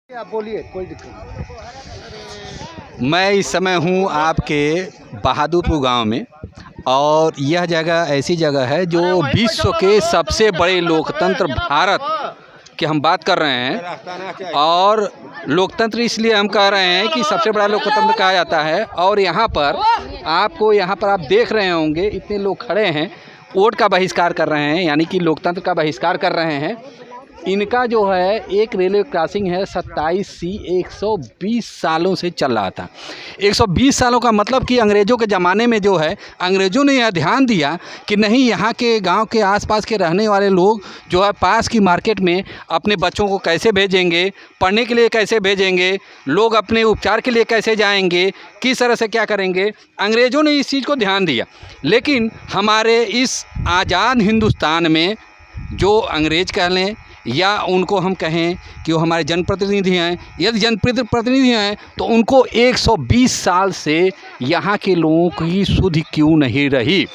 आप बोलिए, कोई दिक्कत नहीं। मैं इस समय हूँ आपके बहादुरपुर गांव में और यह जगह ऐसी जगह है जो विश्व के सबसे बड़े लोकतंत्र भारत की हम बात कर रहे हैं। और लोकतंत्र इसलिए हम कह रहे हैं कि सबसे बड़ा लोकतंत्र कहा जाता है। और यहाँ पर आप देख रहे होंगे इतने लोग खड़े हैं, वोट का बहिष्कार कर रहे हैं, यानी कि लोकतंत्र का बहिष्कार कर रहे हैं। इनका जो है एक रेलवे क्रॉसिंग है 27C 120 सालों से चल रहा था। 120 सालों का मतलब कि अंग्रेज़ों के ज़माने में जो है अंग्रेज़ों ने यह ध्यान दिया कि नहीं, यहाँ के गांव के आसपास के रहने वाले लोग जो है पास की मार्केट में अपने बच्चों को कैसे भेजेंगे, पढ़ने के लिए कैसे भेजेंगे, लोग अपने उपचार के लिए कैसे जाएंगे, किस तरह से क्या करेंगे। अंग्रेज़ों ने इस चीज़ को ध्यान दिया। लेकिन हमारे इस आज़ाद हिंदुस्तान में जो अंग्रेज़ कह लें या उनको हम कहें कि वो हमारे जनप्रतिनिधि हैं, यदि जनप्रतिनिधि हैं तो उनको 120 साल से यहाँ के लोगों की सुधि क्यों नहीं रही।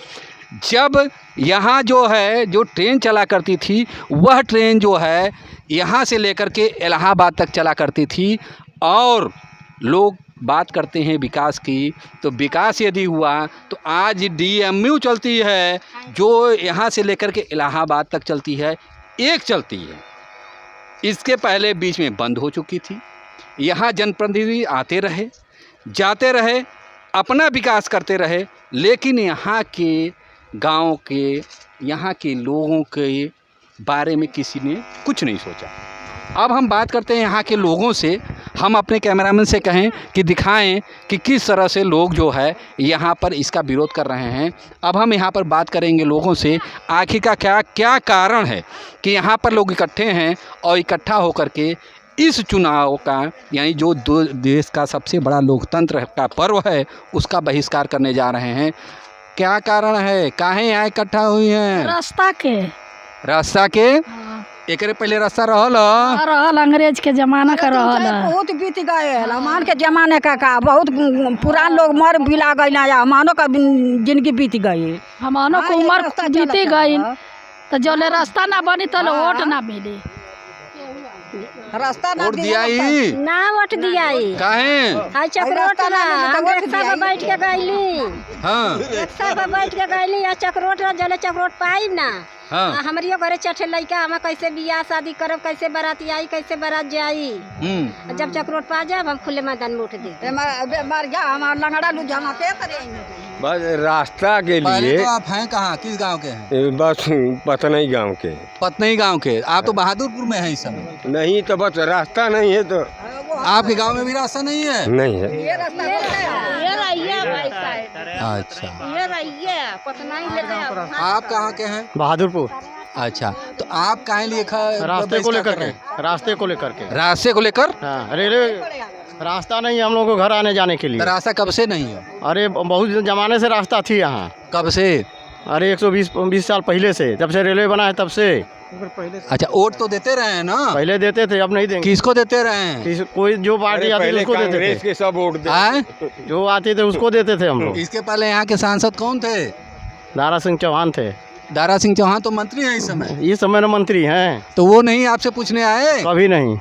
जब यहाँ जो है जो ट्रेन चला करती थी, वह ट्रेन जो है यहाँ से लेकर के इलाहाबाद तक चला करती थी। और लोग बात करते हैं विकास की, तो विकास यदि हुआ तो आज DMU चलती है जो यहाँ से लेकर के इलाहाबाद तक चलती है, एक चलती है। इसके पहले बीच में बंद हो चुकी थी। यहाँ जनप्रतिनिधि आते रहे, जाते रहे, अपना विकास करते रहे, लेकिन यहाँ के गांव के, यहाँ के लोगों के बारे में किसी ने कुछ नहीं सोचा। अब हम बात करते हैं यहाँ के लोगों से। हम अपने कैमरामैन से कहें कि दिखाएं कि किस तरह से लोग जो है यहाँ पर इसका विरोध कर रहे हैं। अब हम यहाँ पर बात करेंगे लोगों से, आखिर का क्या कारण है कि यहाँ पर लोग इकट्ठे हैं और इकट्ठा होकर के इस चुनाव का, यानी जो देश का सबसे बड़ा लोकतंत्र का पर्व है, उसका बहिष्कार करने जा रहे हैं। क्या कारण है, काहे यहाँ इकट्ठा हुई हैं? रास्ता के एकरे पहले रास्ता रहल अंग्रेज के जमाना का रहल, बहुत बीत गए। हमान के जमाने का बहुत पुरान लोग मर बिला गए, हमानो का जिंदगी बीत गई, हमानो को उम्र बीती गई। तो जले रास्ता ना बनी तो वोट ना मिली। रास्ता ना वोट दिया ही ना, वोट दिया ही काहे? हाय चक्रोट ना अंग्रेज सब बैठ के गईली। हाँ, एक सब बैठ के गईली या चक्रोट जले चक्रोट पाई ना। हाँ। हमारियो घरे चठे लइका, हम कैसे बियाह शादी करब, कैसे बाराती आई, कैसे बारात जाई। जब चक्रोट पा जाब हम खुले मैदान में उठ दे मर जा। हमार लंगड़ा लू जमा के करे बस रास्ता के लिए। तो आप हैं कहाँ, किस गांव के हैं? बस पतनई गांव के। पतनई गांव के। आप तो बहादुरपुर में हैं इस समय। नहीं तो बस रास्ता नहीं है तो। आपके गांव में भी रास्ता नहीं है? नहीं है। ये रास्ता ये रहिए भाई साहब। अच्छा, ये रहिए पतनई लेते। आप कहाँ के हैं? बहादुरपुर। अच्छा, तो आप काहे लिए रास्ते को लेकर के। रास्ते को लेकर हाँ, रेलवे रास्ता नहीं है हम लोगों को घर आने जाने के लिए। रास्ता कब से नहीं है? अरे बहुत जमाने से रास्ता थी यहाँ। कब से? अरे 120 साल पहले से, जब से रेलवे बना है तब से। अच्छा, वोट तो देते रहे हैं ना? पहले देते थे, अब नहीं देंगे। किसको देते रहे हैं? कोई जो पार्टी आती थी उसको देते थे। सब वोट जो आते थे उसको देते थे हम लोग। इसके पहले यहाँ के सांसद कौन थे? दारा सिंह चौहान थे। दारा सिंह चौहान तो मंत्री हैं इस समय ना मंत्री हैं। तो वो नहीं आपसे पूछने आए? कभी नहीं।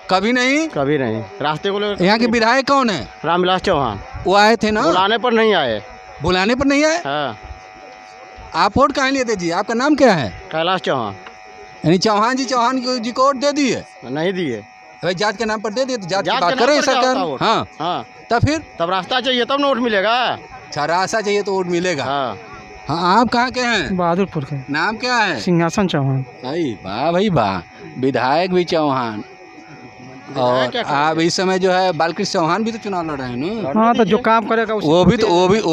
कभी नहीं। रास्ते को लेकर। यहाँ के विधायक कौन है? रामविलास चौहान। वो आए थे ना? बुलाने पर नहीं आए। बुलाने पर नहीं आए? हाँ। आप वोट कहाँ लिए थे जी? आपका नाम क्या है? कैलाश चौहान। यानी चौहान जी को वोट दे दिए? नहीं दिए। भाई जात के नाम पर दे दिए तो जात की जात बात के नाम करें पर क्या सरकार। होता हाँ हाँ। तब रास्ता चाहिए तब नोट मिलेगा। अच्छा, रास्ता चाहिए तो वोट मिलेगा। हाँ। हाँ, आप कहाँ के हैं? बहादुरपुर के। नाम क्या है? सिंहासन चौहान। भाई वाह, विधायक भी चौहान। और आप इस समय जो है बालकृष्ण चौहान भी तो चुनाव लड़ रहे हैं ना? हाँ, तो जो काम करेगा वो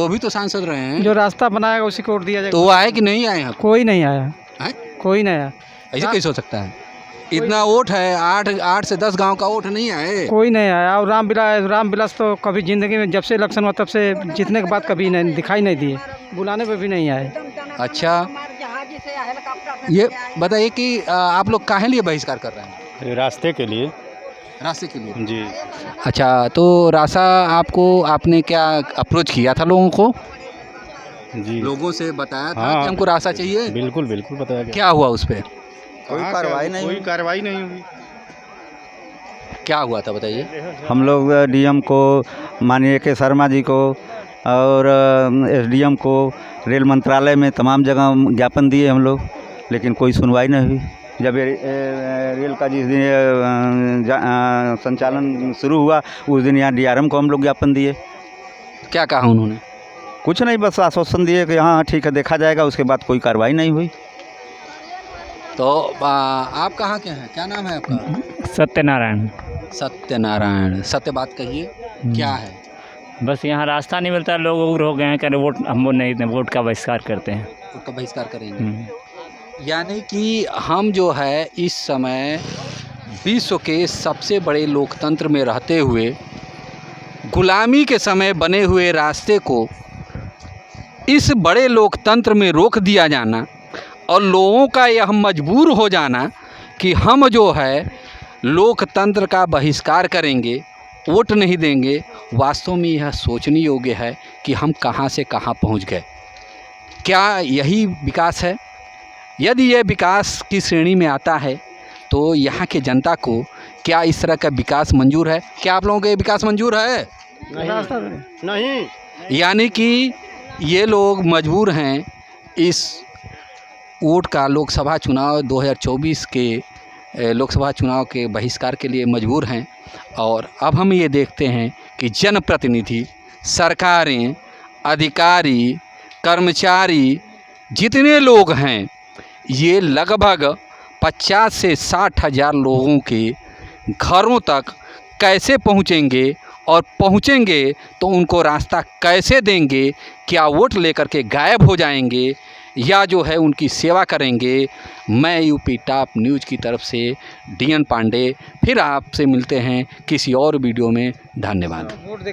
भी तो सांसद रहे हैं। जो रास्ता बनाएगा उसी को वोट दिया जाएगा। तो वो आए कि नहीं आए हैं? कोई नहीं आया। कोई नहीं आया। ऐसे कैसे हो सकता है? इतना वोट है, 8 से 10 गांव का वोट नहीं आए। कोई नहीं आया। और रामविलास तो कभी जिंदगी में, जब से इलेक्शन हुआ तब से जीतने के बाद कभी नहीं दिखाई नहीं दिए, बुलाने पे भी नहीं आए। अच्छा, ये बताइए कि आप लोग काहे लिए बहिष्कार कर रहे हैं? रास्ते के लिए जी। अच्छा, तो रास्ता आपने क्या अप्रोच किया था लोगों को? जी, लोगों से बताया था हाँ, कि हमको रास्ता चाहिए? बिल्कुल बताया गया। क्या हुआ उस पर? कोई कार्रवाई नहीं हुई। क्या हुआ था बताइए। हम लोग डीएम को, माननीय के शर्मा जी को और एसडीएम को, रेल मंत्रालय में तमाम जगह ज्ञापन दिए हम लोग, लेकिन कोई सुनवाई नहीं हुई। जब रेल का जिस दिन संचालन शुरू हुआ उस दिन यहाँ डीआरएम को हम लोग ज्ञापन दिए। क्या कहा उन्होंने? कुछ नहीं, बस आश्वासन दिए कि हाँ ठीक है देखा जाएगा, उसके बाद कोई कार्रवाई नहीं हुई। तो आप कहाँ के हैं, क्या नाम है आपका? सत्यनारायण। सत्यनारायण, सत्य बात कहिए, क्या है? बस यहाँ रास्ता नहीं मिलता, लोग उग्र हो गए हैं कि वोट हम वो नहीं, वोट का बहिष्कार करते हैं। वोट का बहिष्कार करेंगे, यानी कि हम जो है इस समय विश्व के सबसे बड़े लोकतंत्र में रहते हुए गुलामी के समय बने हुए रास्ते को इस बड़े लोकतंत्र में रोक दिया जाना और लोगों का यह मजबूर हो जाना कि हम जो है लोकतंत्र का बहिष्कार करेंगे, वोट नहीं देंगे, वास्तव में यह सोचने योग्य है कि हम कहां से कहां पहुंच गए। क्या यही विकास है? यदि यह विकास की श्रेणी में आता है तो यहाँ के जनता को क्या इस तरह का विकास मंजूर है? क्या आप लोगों को ये विकास मंजूर है? नहीं। यानी कि ये लोग मजबूर हैं इस वोट का, लोकसभा चुनाव 2024 के लोकसभा चुनाव के बहिष्कार के लिए मजबूर हैं। और अब हम ये देखते हैं कि जनप्रतिनिधि, सरकारें, अधिकारी, कर्मचारी, जितने लोग हैं, ये लगभग 50 से 60 हज़ार लोगों के घरों तक कैसे पहुँचेंगे और पहुँचेंगे तो उनको रास्ता कैसे देंगे? क्या वोट लेकर के गायब हो जाएंगे या जो है उनकी सेवा करेंगे? मैं यूपी टॉप न्यूज़ की तरफ से डीएन पांडे फिर आपसे मिलते हैं किसी और वीडियो में। धन्यवाद।